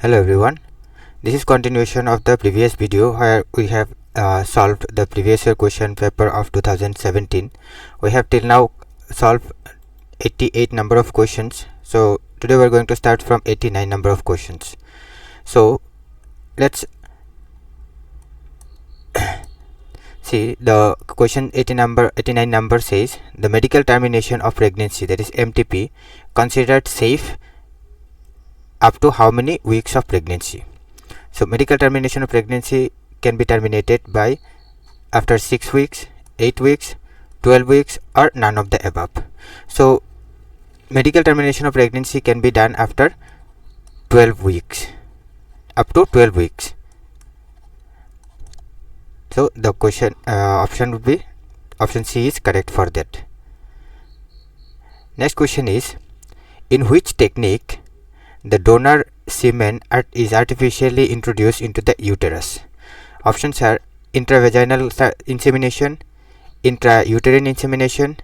Hello everyone, this is continuation of the previous video where we have solved the previous year question paper of 2017. We have till now solved 88 number of questions. So today we are going to start from 89 number of questions. So let's see the question 89 number says the medical termination of pregnancy, that is MTP, considered safe up to how many weeks of pregnancy. So medical termination of pregnancy can be terminated by after 6 weeks, 8 weeks, 12 weeks or none of the above. So medical termination of pregnancy can be done after 12 weeks, up to 12 weeks. So the question option would be option C is correct for that. Next question is, in which technique the donor semen is artificially introduced into the uterus? Options are intravaginal insemination, intrauterine insemination,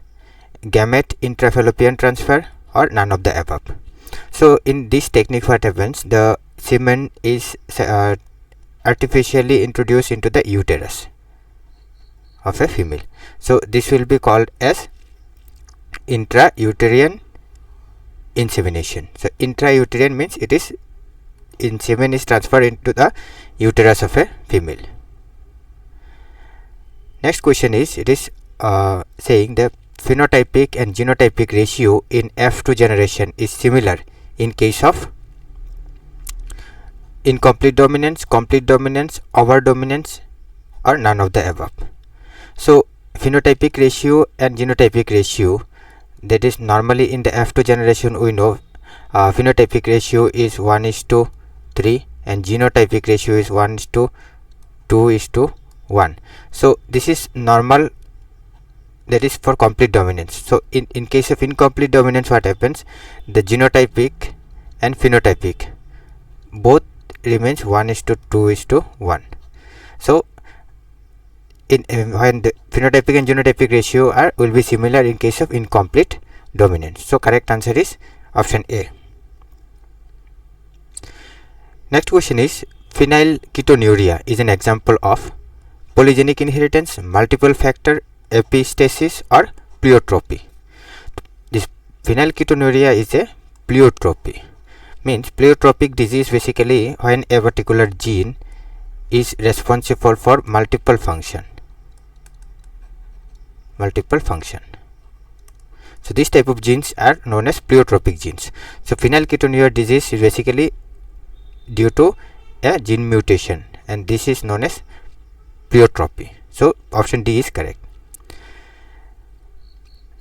gamete intrafallopian transfer or none of the above. So in this technique what happens, the semen is artificially introduced into the uterus of a female. So this will be called as intrauterine insemination. So intrauterine means it is semen is transferred into the uterus of a female. Next question is, it is saying the phenotypic and genotypic ratio in F2 generation is similar in case of incomplete dominance, complete dominance, over dominance or none of the above. So phenotypic ratio and genotypic ratio, that is normally in the F2 generation we know phenotypic ratio is 1:3 and genotypic ratio is 1:2:1. So this is normal, that is for complete dominance. So in case of incomplete dominance what happens, the genotypic and phenotypic both remains 1:2:1. So when the phenotypic and genotypic ratio will be similar in case of incomplete dominance. So correct answer is option A. Next question is, phenylketonuria is an example of polygenic inheritance, multiple factor epistasis or pleiotropy. This phenylketonuria is a pleiotropy, means pleiotropic disease basically when a particular gene is responsible for multiple function. So this type of genes are known as pleiotropic genes. So phenylketonuria disease is basically due to a gene mutation and this is known as pleiotropy. So option D is correct.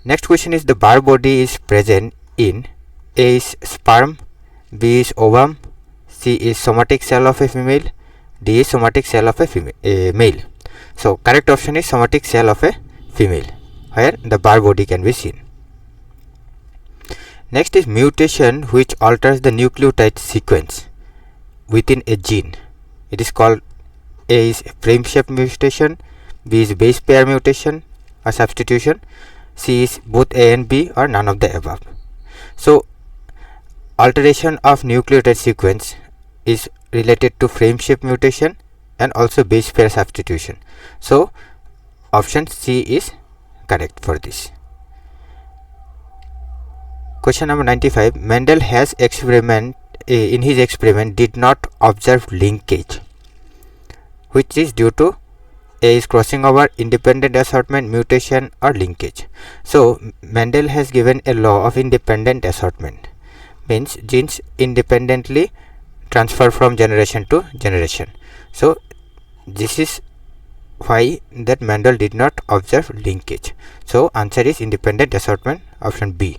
Next question is, the Barr body is present in A is sperm, B is ovum, C is somatic cell of a female, D is somatic cell of a male. So correct option is somatic cell of a female where the Barr body can be seen. Next is mutation which alters the nucleotide sequence within a gene. It is called, A is frame shift mutation, B is base pair mutation or substitution, C is both A and B or none of the above. So alteration of nucleotide sequence is related to frame shift mutation and also base pair substitution. So option C is correct for this. Question number 95. Mendel has in his experiment did not observe linkage, which is due to A is crossing over, independent assortment, mutation or linkage. So Mendel has given a law of independent assortment, means genes independently transfer from generation to generation. So this is why that Mendel did not observe linkage. So answer is independent assortment, option B.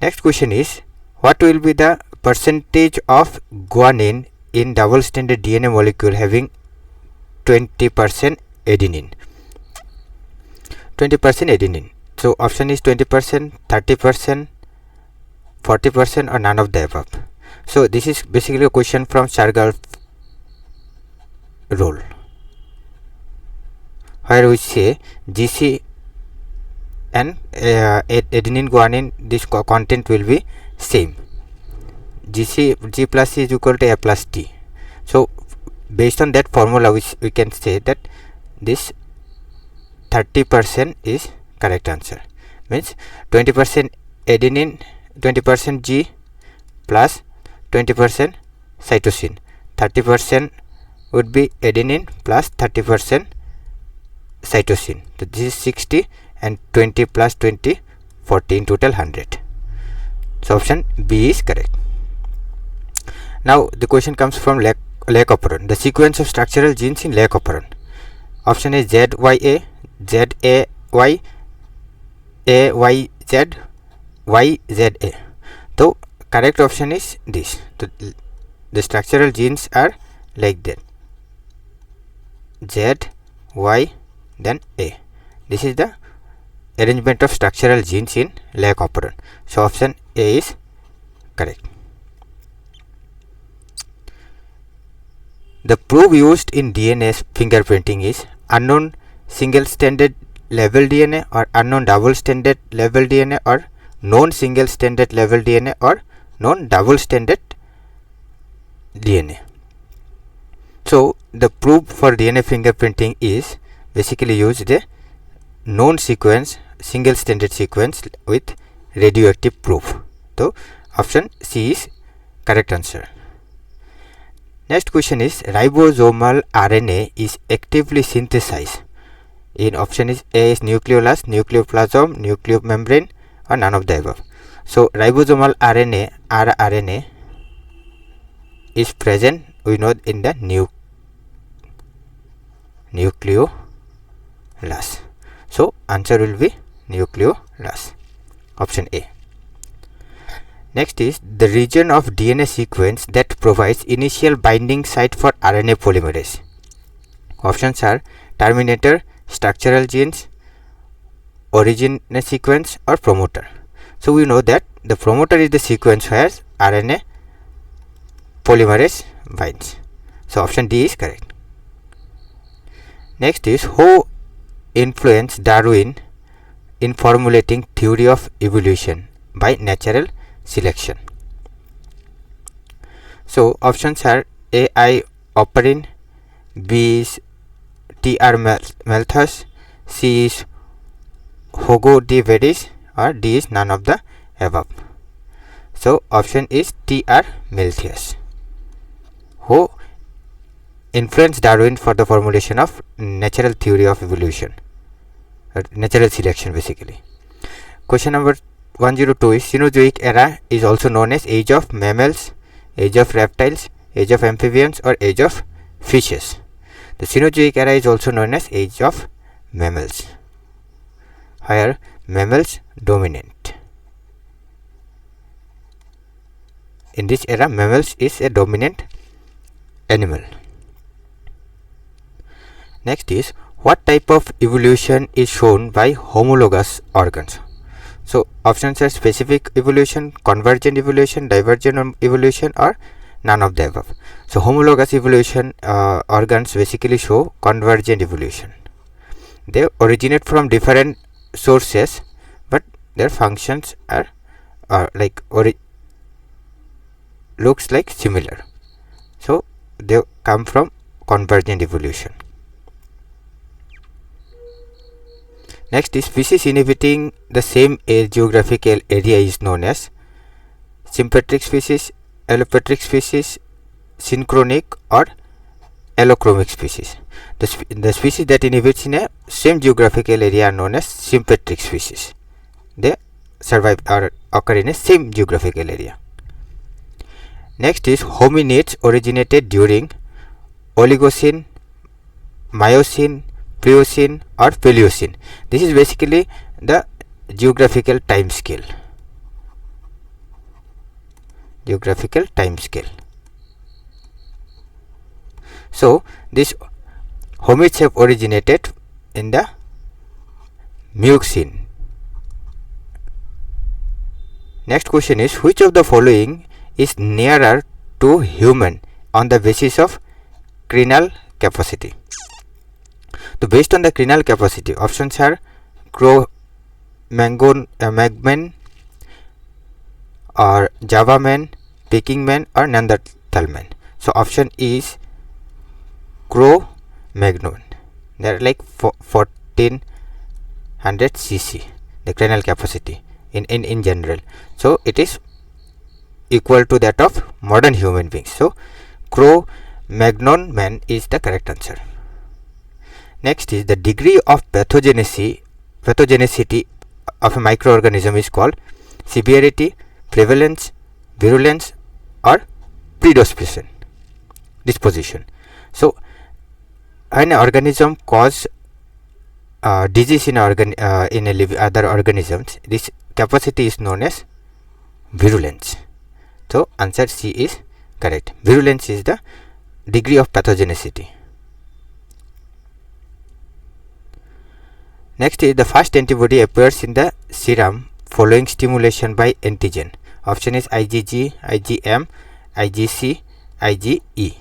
Next question is, what will be the percentage of guanine in double stranded DNA molecule having 20% adenine? 20% adenine. So option is 20%, 30%, 40% or none of the above. So this is basically a question from Chargaff rule, where we say GC and adenine guanine, this content will be same. G plus C is equal to A plus T. So based on that formula, we can say that this 30% is correct answer. Means 20% adenine, 20% G plus 20% cytosine. 30% would be adenine plus 30% cytosine. So this is 60 and 20 plus 20, 40, in total 100. So option B is correct. Now the question comes from lac operon. The sequence of structural genes in lac operon. Option is ZYA, ZAY, AYZ, YZA. So correct option is this. The structural genes are like that: Z, Y, then A. This is the arrangement of structural genes in lac operon. So option A is correct. The proof used in DNA fingerprinting is unknown single stranded label DNA or unknown double stranded label DNA or known single stranded label DNA or known double stranded DNA. So the proof for DNA fingerprinting is basically use the known sequence, single stranded sequence with radioactive proof. So option C is correct answer. Next question is ribosomal RNA is actively synthesized. In option is A is nucleolus, nucleoplasm, nucleomembrane, or none of the above. So ribosomal rRNA is present, we know, in the nucleolus. So answer will be nucleolus, option A. Next is the region of DNA sequence that provides initial binding site for RNA polymerase. Options are terminator, structural genes, origin sequence, or promoter. So we know that the promoter is the sequence where RNA polymerase binds. So option D is correct. Next is who influenced Darwin in formulating theory of evolution by natural selection. So options are A I Operin, B is T.R. Malthus, C is Hugo de Vedis, or D is none of the above. So option is T.R. Malthus, who influenced Darwin for the formulation of natural theory of evolution, natural selection basically. Question number 102 is Cenozoic era is also known as age of mammals, age of reptiles, age of amphibians, or age of fishes. The Cenozoic era is also known as age of mammals, where mammals dominant. In this era, mammals is a dominant animal. Next is what type of evolution is shown by homologous organs. So options are specific evolution, convergent evolution, divergent evolution, or none of the above. So homologous evolution organs basically show convergent evolution. They originate from different sources, but their functions are looks like similar. So they come from convergent evolution. Next is species inhabiting the same geographical area is known as sympatric species, allopatric species, synchronic, or allochromic species. The species that inhabits in a same geographical area are known as sympatric species. They survive or occur in a same geographical area. Next is hominids originated during Oligocene, Miocene, Pliocene, or Paleocene. This is basically the geographical time scale. Geographical time scale. So these hominids have originated in the Miocene. Next question is which of the following is nearer to human on the basis of crenal capacity. So based on the crenal capacity, options are Cro-Magnon, Magman, or Java man, Peking man or Neanderthal man. So option is Cro-Magnon. They are like 1400 cc, the cranial capacity in general. So it is equal to that of modern human beings. So Cro-Magnon man is the correct answer. Next is the degree of pathogenicity of a microorganism is called severity, prevalence, virulence, or predisposition. So when an organism cause disease in other organisms, this capacity is known as virulence. So answer C is correct. Virulence is the degree of pathogenicity. Next is the first antibody appears in the serum following stimulation by antigen. Option is IgG, IgM, IgC, IgE.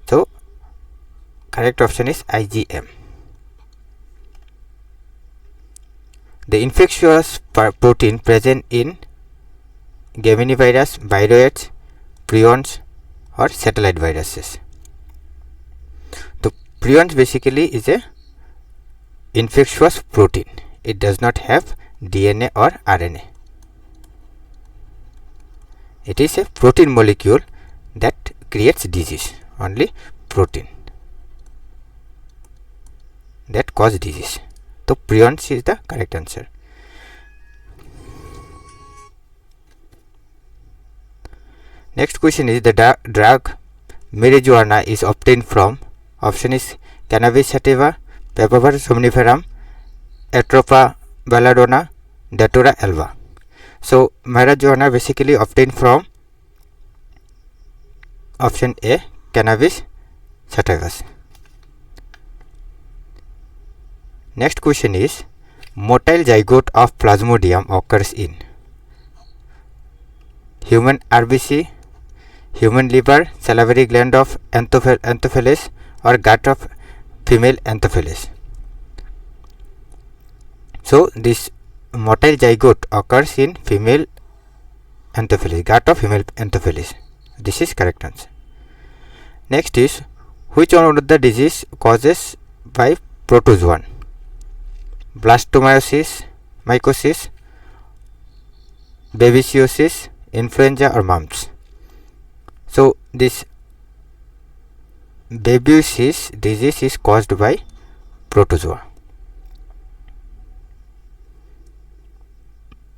So correct option is IgM. The infectious protein present in Geminivirus, viroids, prions, or satellite viruses. The prions basically is a infectious protein. It does not have DNA or RNA. It is a protein molecule that creates disease. Only protein that cause disease. So prions is the correct answer. Next question is the drug marijuana is obtained from. Option is Cannabis sativa, Papaver somniferum, Atropa belladonna, Datura alba. So marijuana basically obtained from option A, Cannabis sativa. Next question is motile zygote of Plasmodium occurs in human RBC, human liver, salivary gland of Anthopheles, or gut of female Anthopheles. So this motile zygote occurs in female Anthopheles, gut of female Anthopheles. This is correct answer. Next is which one of the disease causes by protozoan? Blastomycosis, babesiosis, influenza, or mumps. So this babesiosis disease is caused by protozoa.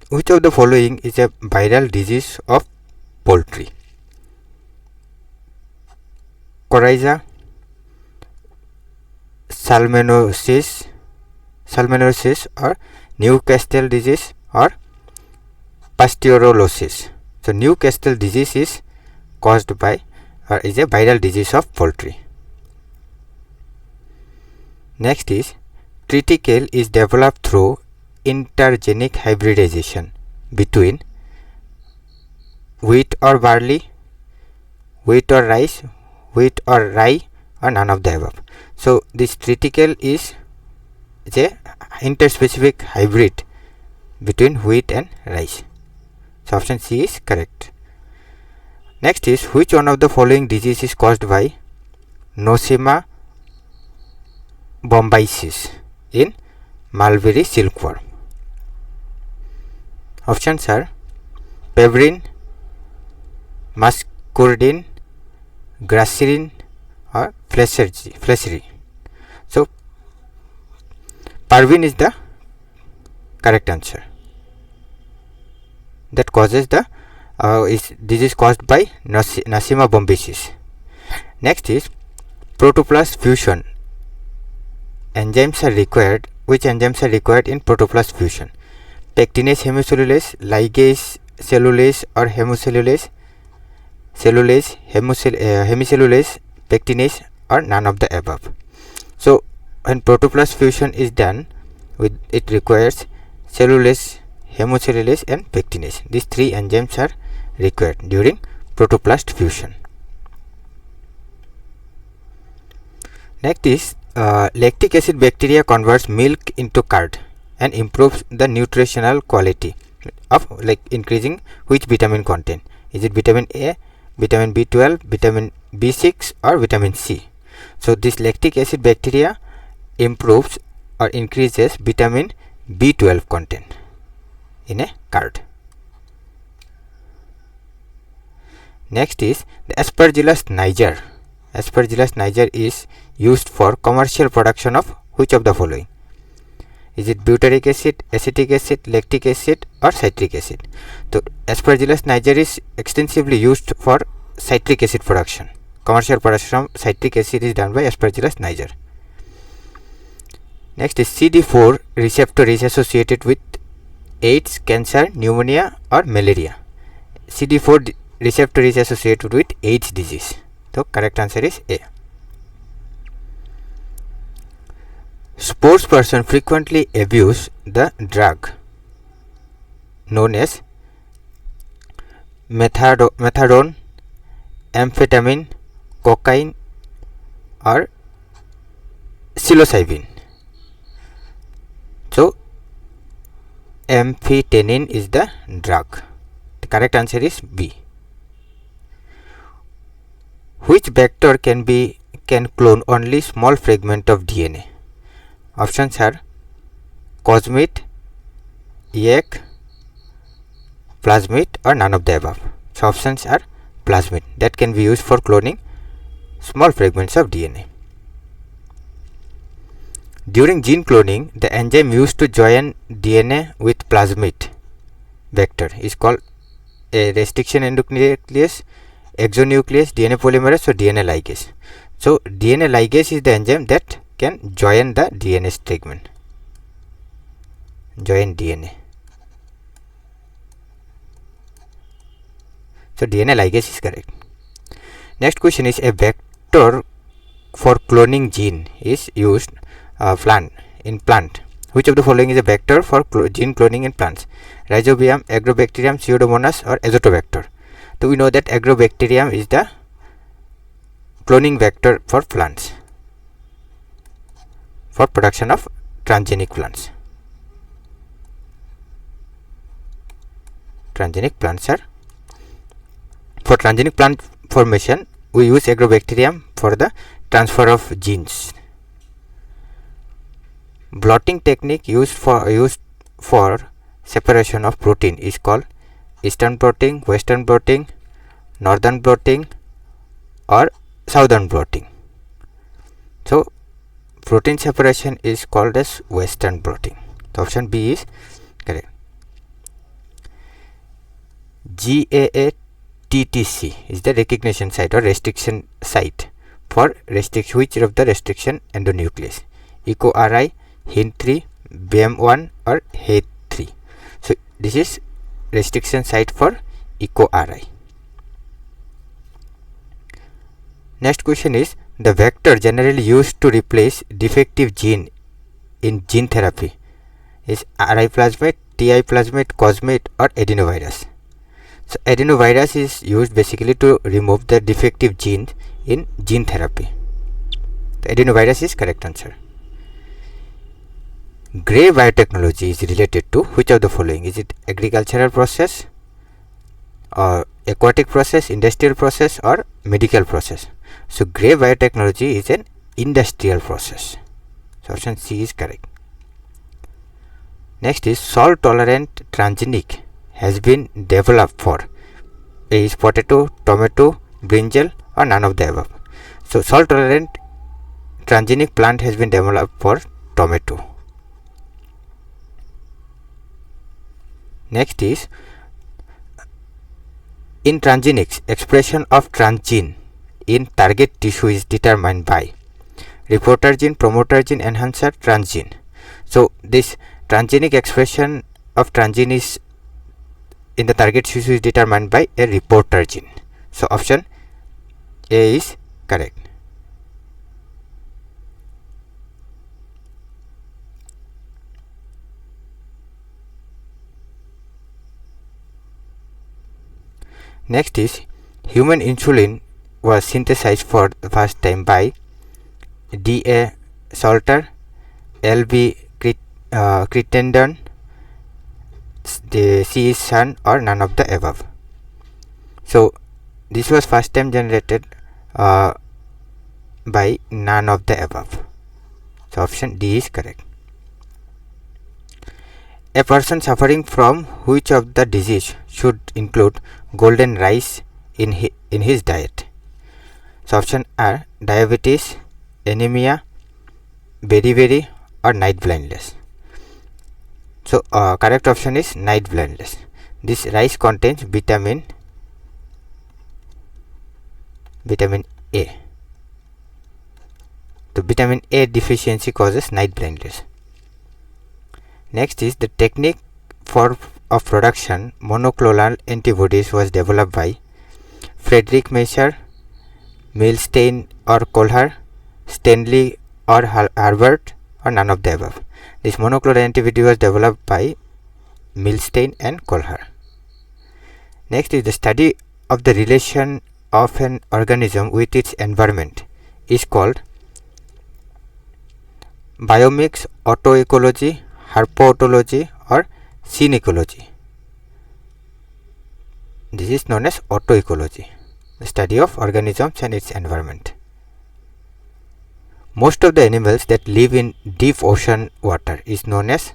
Which of the following is a viral disease of poultry? Coryza, salmonellosis, or Newcastle disease, or Pasteurellosis. So Newcastle disease is caused by or is a viral disease of poultry. Next is triticale is developed through intergenic hybridization between wheat or barley, wheat or rice, wheat or rye, or none of the above. So this triticale is a interspecific hybrid between wheat and rice. So option C is correct. Next is which one of the following disease is caused by Nosema bombycis in mulberry silkworm? Options are pebrine, muscardine, grasserine, or flechery. So parvin is the correct answer. That causes the disease caused by Nosema bombycis. Next is protoplast fusion. Enzymes are required. Which enzymes are required in protoplast fusion? Pectinase hemicellulase, ligase cellulase, or hemicellulase, hemicellulase, pectinase, or none of the above. So when protoplast fusion is done, it requires cellulase, hemicellulase, and pectinase. These three enzymes are required during protoplast fusion. Next is lactic acid bacteria converts milk into curd and improves the nutritional quality of increasing which vitamin content? Is it vitamin A, vitamin B12, vitamin B6 or vitamin C? So this lactic acid bacteria improves or increases vitamin B12 content in a curd. Next is the Aspergillus niger. Aspergillus niger is used for commercial production of which of the following? Is it butyric acid, acetic acid, lactic acid or citric acid? So Aspergillus niger is extensively used for citric acid production. Commercial production of citric acid is done by Aspergillus niger. Next is CD4 receptor is associated with AIDS, cancer, pneumonia or malaria. CD4 receptor is associated with AIDS disease. So correct answer is A. Sports person frequently abuse the drug known as methadone, amphetamine, cocaine or psilocybin. So amphetamine is the drug. The correct answer is B. Which vector can clone only small fragment of DNA? Options are cosmid, yak, plasmid or none of the above. So options are plasmid, that can be used for cloning small fragments of DNA. During gene cloning, the enzyme used to join DNA with plasmid vector is called a restriction endonuclease, exonuclease, DNA polymerase or DNA ligase. So DNA ligase is the enzyme that can join the DNA fragment. Join DNA. So DNA ligase is correct. Next question is a vector for cloning gene is used in plant. Which of the following is a vector for gene cloning in plants? Rhizobium, Agrobacterium, Pseudomonas or Azotobacter. So we know that Agrobacterium is the cloning vector for plants, for production of transgenic plants. Transgenic plants are for transgenic plant formation. We use Agrobacterium for the transfer of genes. Blotting technique used for separation of protein is called Eastern blotting, Western blotting, Northern blotting or Southern blotting. So protein separation is called as Western blotting. So option B is correct. GAATTC is the recognition site or restriction site for which of the restriction endonuclease? EcoRI, HIN3, BM1 or HET3. So this is restriction site for EcoRI. Next question is the vector generally used to replace defective gene in gene therapy is RI plasmid, TI plasmid, cosmid or adenovirus. So adenovirus is used basically to remove the defective gene in gene therapy. The adenovirus is correct answer. Gray biotechnology is related to which of the following? Is it agricultural process or aquatic process, industrial process or medical process? So gray biotechnology is an industrial process. So option C is correct. Next is salt tolerant transgenic has been developed for A is potato, tomato, brinjal or none of the above. So salt tolerant transgenic plant has been developed for tomato. Next is in transgenics, expression of transgene in target tissue is determined by reporter gene, promoter gene, enhancer, transgene. So this transgenic expression of transgene is in the target tissue is determined by a reporter gene. So option A is correct. Next is human insulin was synthesized for the first time by D.A. Salter, L.B. Crittenden, C. Sun or none of the above. So this was first time generated by none of the above. So option D is correct. A person suffering from which of the disease should include golden rice in his diet? So option are diabetes, anemia, beriberi, or night blindness. So correct option is night blindness. This rice contains vitamin A. The vitamin A deficiency causes night blindness. Next is the technique of production monoclonal antibodies was developed by Friedrich Miescher, Milstein or Kohlher, Stanley or Herbert, or none of the above. This monoclonal antibody was developed by Milstein and Kohlher. Next is the study of the relation of an organism with its environment is called biomix, autoecology, herpetology, or synecology. This is known as autoecology, the study of organisms and its environment. Most of the animals that live in deep ocean water is known as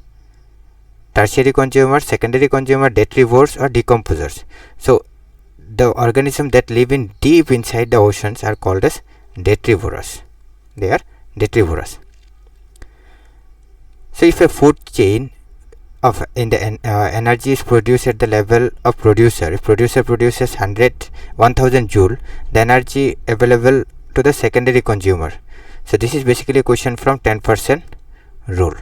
tertiary consumers, secondary consumers, detrivores, or decomposers. So the organisms that live in deep inside the oceans are called as detrivorous. They are detrivorous. So if a food chain of energy is produced at the level of producer, if producer produces 1000 joule, the energy available to the secondary consumer. So this is basically a question from 10% rule.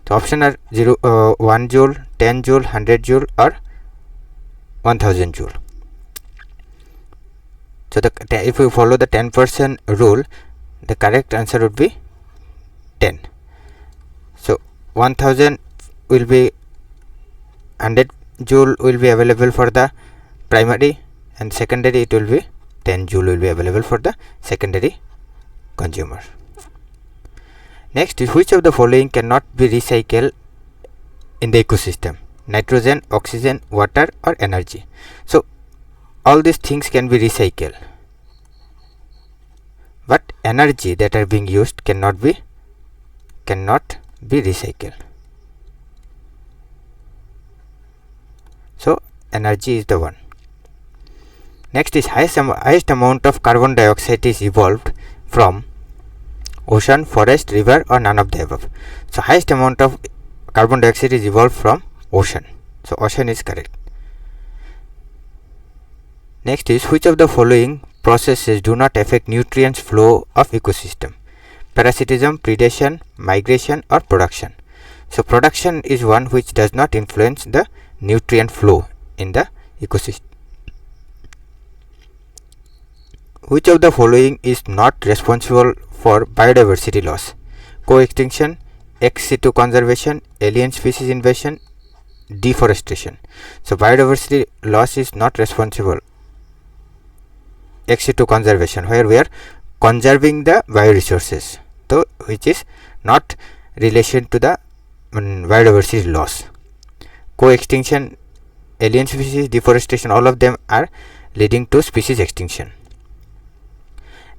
So option are 1 joule, 10 joule, 100 joule, or 1000 joule. So if we follow the 10% rule, the correct answer would be 10. So 1000 will be 100 joule will be available for the primary, and secondary it will be 10 joule will be available for the secondary consumer. Next is which of the following cannot be recycled in the ecosystem? Nitrogen, oxygen, water, or energy. So all these things can be recycled, but energy that are being used cannot be recycled. So energy is the one. Next is highest amount of carbon dioxide is evolved from ocean, forest, river, or none of the above. So highest amount of carbon dioxide is evolved from ocean. So ocean is correct. Next is which of the following processes do not affect nutrients flow of ecosystem? Parasitism, predation, migration, or production. So production is one which does not influence the nutrient flow in the ecosystem. Which of the following is not responsible for biodiversity loss? Co-extinction, ex situ conservation, alien species invasion, deforestation. So biodiversity loss is not responsible. Ex situ conservation, where we are conserving the bioresources, so which is not relation to the biodiversity loss. Co-extinction, alien species, deforestation, all of them are leading to species extinction.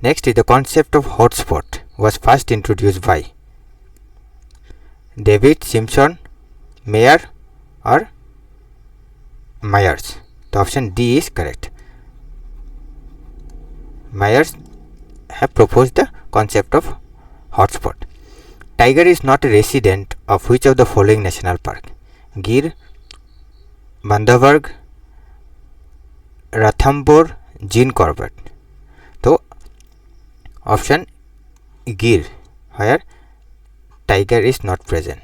Next is the concept of hotspot was first introduced by David, Simpson, Mayer, or Myers. The option D is correct. Myers have proposed the concept of hotspot. Tiger is not a resident of which of the following national park? Gir, Bandhavgarh, Ranthambore, Gene Corbett. So option Gir, where tiger is not present.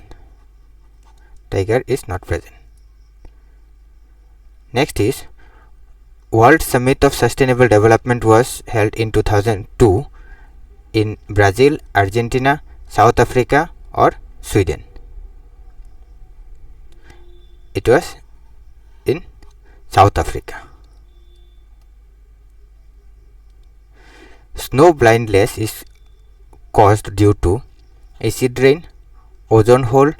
Tiger is not present. Next is World Summit of Sustainable Development was held in 2002 in Brazil, Argentina, South Africa, or Sweden. It was in South Africa. Snow blindness is caused due to acid rain, ozone hole,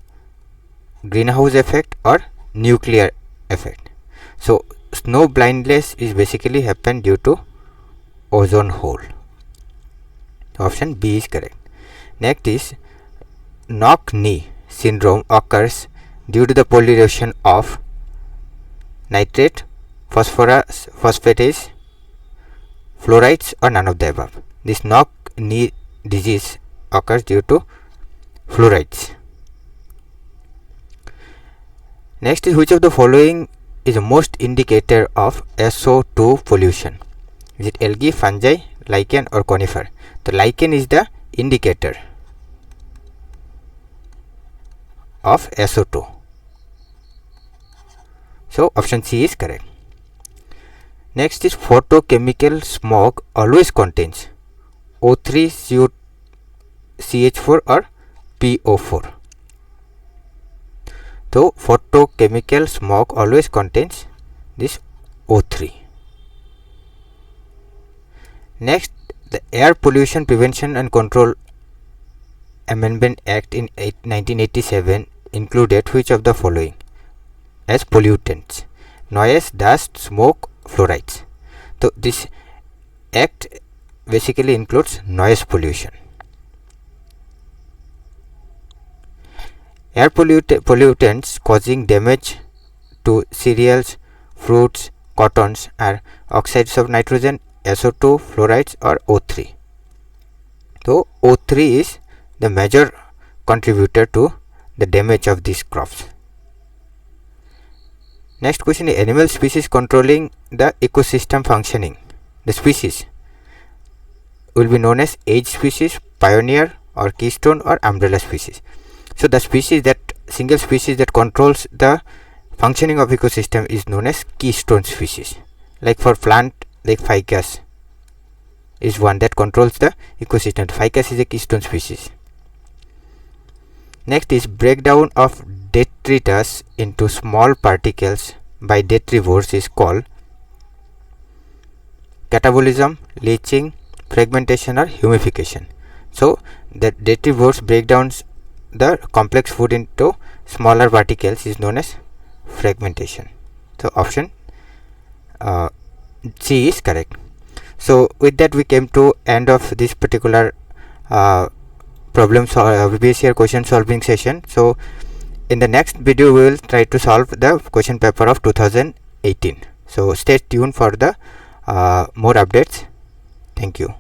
greenhouse effect, or nuclear effect. So snow blindness is basically happen due to ozone hole. Option B is correct. Next is knock-knee syndrome occurs due to the pollution of nitrate, phosphorus, phosphates, fluorides, or none of the above. This knock-knee disease occurs due to fluorides. Next is, which of the following is the most indicator of SO2 pollution? Is it algae, fungi, lichen, or conifer? The lichen is the indicator of SO2. So option C is correct. Next is, photochemical smoke always contains O3, CH4, or PO4. So photochemical smoke always contains this O3. Next, the Air Pollution Prevention and Control Amendment Act in 1987 included which of the following as pollutants? Noise, dust, smoke, fluorides. So this act basically includes noise pollution. Air pollutants causing damage to cereals, fruits, cottons are oxides of nitrogen, SO2, fluorides, or O3. So O3 is the major contributor to the damage of these crops. Next question is, animal species controlling the ecosystem functioning. The species will be known as age species, pioneer, or keystone, or umbrella species. So the species that single species that controls the functioning of ecosystem is known as keystone species. Like for plant, like ficus is one that controls the ecosystem. Ficus is a keystone species. Next is, breakdown of detritus into small particles by detrivores is called catabolism, leaching, fragmentation, or humification. So the detrivores break down the complex food into smaller particles is known as fragmentation. So option C is correct. So with that we came to end of this particular previous year question solving session. So in the next video we will try to solve the question paper of 2018. So stay tuned for the more updates. Thank you.